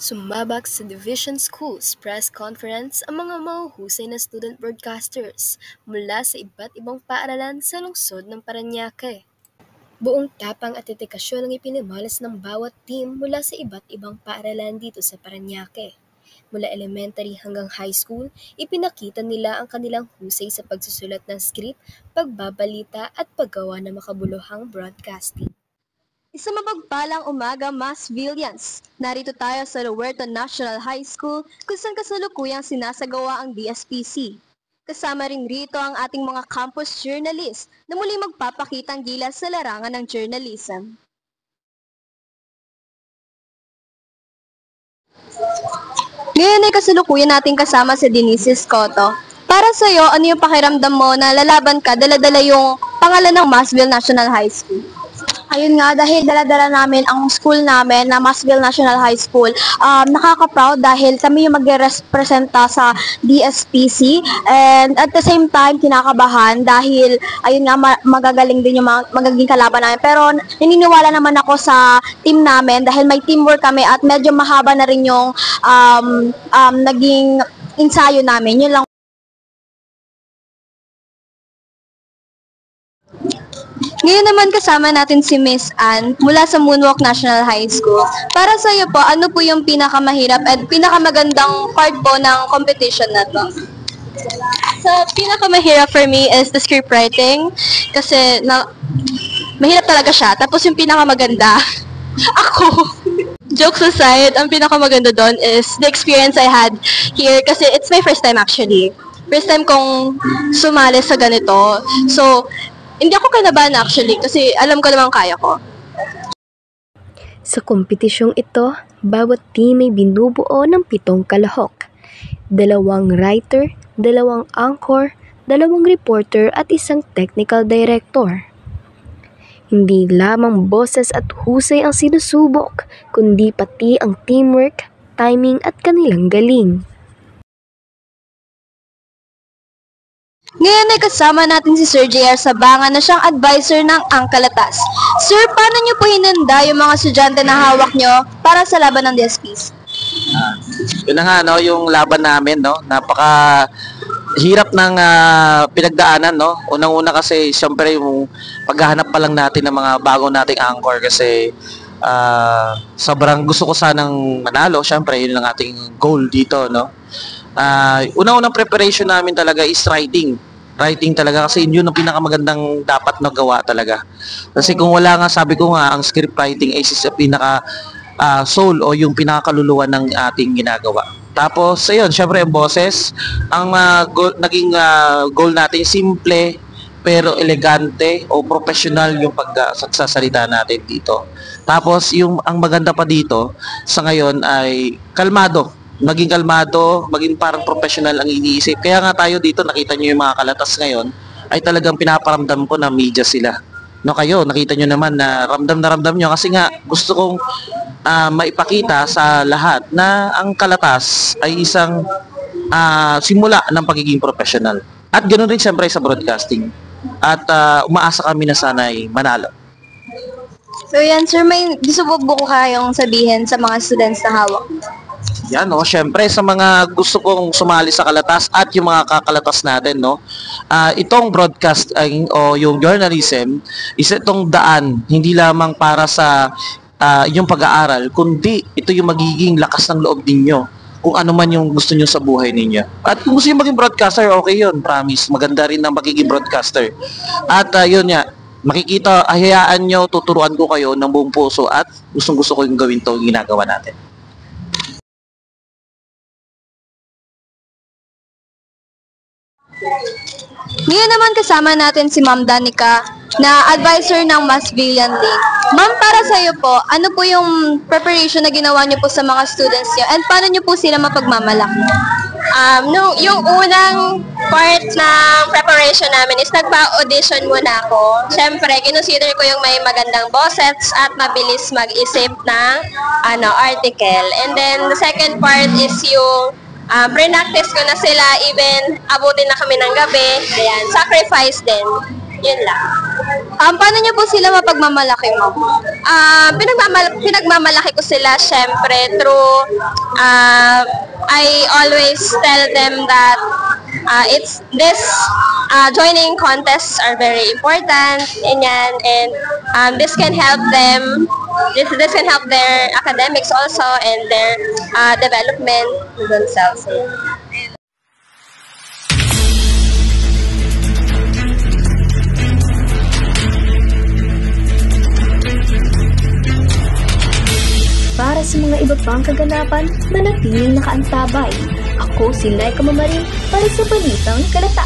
Sumabak sa Division Schools press conference ang mga mahuhusay na student broadcasters mula sa iba't ibang paaralan sa lungsod ng Parañaque. Buong tapang at dedikasyon ang ipinamalas ng bawat team mula sa iba't ibang paaralan dito sa Parañaque. Mula elementary hanggang high school, ipinakita nila ang kanilang husay sa pagsusulat ng script, pagbabalita at paggawa ng makabuluhang broadcasting. Isang mapagpalang umaga, Masvillians. Narito tayo sa Roberto National High School kung saan kasalukuyang sinasagawa ang DSPC. Kasama rin rito ang ating mga campus journalists na muli magpapakitang gilas sa larangan ng journalism. Ngayon ay kasalukuyan natin kasama si Denise Escoto. Para sa iyo, ano yung pakiramdam mo na lalaban ka, dala-dala yung pangalan ng Masville National High School? Ayun nga, dahil dala-dala namin ang school namin na Masville National High School, nakaka-proud dahil kami yung mag-representa sa DSPC, and at the same time, kinakabahan dahil ayun nga, magagaling din yung magaging kalaban namin. Pero naniniwala naman ako sa team namin dahil may teamwork kami at medyo mahaba na rin yung naging ensayo namin. Yun lang. Ngayon naman kasama natin si Miss Ann mula sa Moonwalk National High School. Para sa iyo po, ano po yung pinakamahirap at pinakamagandang part po ng competition na to? So, pinakamahirap for me is the script writing kasi mahirap talaga siya. Tapos yung pinakamaganda, ako. Jokes aside, ang pinakamaganda doon is the experience I had here kasi it's my first time actually. First time kong sumali sa ganito. So, hindi ako kinabahan actually kasi alam ko naman kaya ko. Sa kompetisyong ito, bawat team ay binubuo ng 7 kalahok. 2 writer, 2 anchor, 2 reporter at 1 technical director. Hindi lamang boses at husay ang sinusubok, kundi pati ang teamwork, timing at kanilang galing. Ngayon ay kasama natin si Sir JR Sabangan na siyang advisor ng Angkalatas. Sir, paano niyo po hinanda yung mga estudyante na hawak niyo para sa laban ng DSPs? Yun na nga, no, yung laban namin, no, napaka hirap ng pinagdaanan, no. Unang-una kasi, siyempre, yung paghahanap pa lang natin ng mga bago nating anchor kasi sobrang gusto ko sanang manalo. Siyempre, yun ang ating goal dito, no. Unang-unang preparation namin talaga is writing. Writing talaga kasi yun ang pinakamagandang dapat na gawa talaga. Kasi kung wala nga, sabi ko nga, ang script writing is pinaka soul o yung pinakakaluluwa ng ating ginagawa. Tapos, ayun, syempre ang boses, ang naging goal natin, simple pero elegante o professional yung pagsasalita natin dito. Tapos, ang maganda pa dito sa ngayon ay maging kalmado, maging parang professional ang iniisip. Kaya nga tayo dito, nakita nyo yung mga kalatas ngayon, ay talagang pinaparamdam ko na media sila. No, kayo, nakita nyo naman na ramdam nyo kasi nga gusto kong maipakita sa lahat na ang kalatas ay isang simula ng pagiging professional. At ganoon rin siyempre sa broadcasting. At umaasa kami na sana'y manalo. So yan, sir, may gusto po buko kayong sabihin sa mga students na hawak? Yan, no, syempre sa mga gusto kong sumali sa kalatas at yung mga kakalatas natin, no, itong broadcasting o yung journalism is itong daan, hindi lamang para sa yung pag-aaral, kundi ito yung magiging lakas ng loob ninyo kung ano man yung gusto nyo sa buhay ninyo. At kung gusto nyo maging broadcaster, okay yun, promise, maganda rin ang magiging broadcaster. At yun nga, makikita, hayaan nyo, tuturuan ko kayo ng buong puso at gustong gusto ko yung gawin to, ginagawa natin. Ngayon naman kasama natin si Ma'am Danica na advisor ng Masvillian League. Ma'am, para sa iyo po, ano po yung preparation na ginawa niyo po sa mga students niyo and paano niyo po sila mapagmamalaki? Yung unang part ng preparation namin is nagpa-audition muna ako. Siyempre, kinonsider ko yung may magandang boses at mabilis mag-isip ng article. And then, the second part is yung pre-practice ko na sila, even abutin na kami ng gabi. Ayan, sacrifice din. Yun lang. Paano niyo po sila mapagmamalaki, ma'am? Pinagmamalaki ko sila syempre through I always tell them that it's this joining contests are very important and this can help them. This can help their academics also and their development themselves. Para sa mga iba pang kaganapan, manatiling nakaantabay. Ako si Laika Mamarin para sa Balitang Kalata.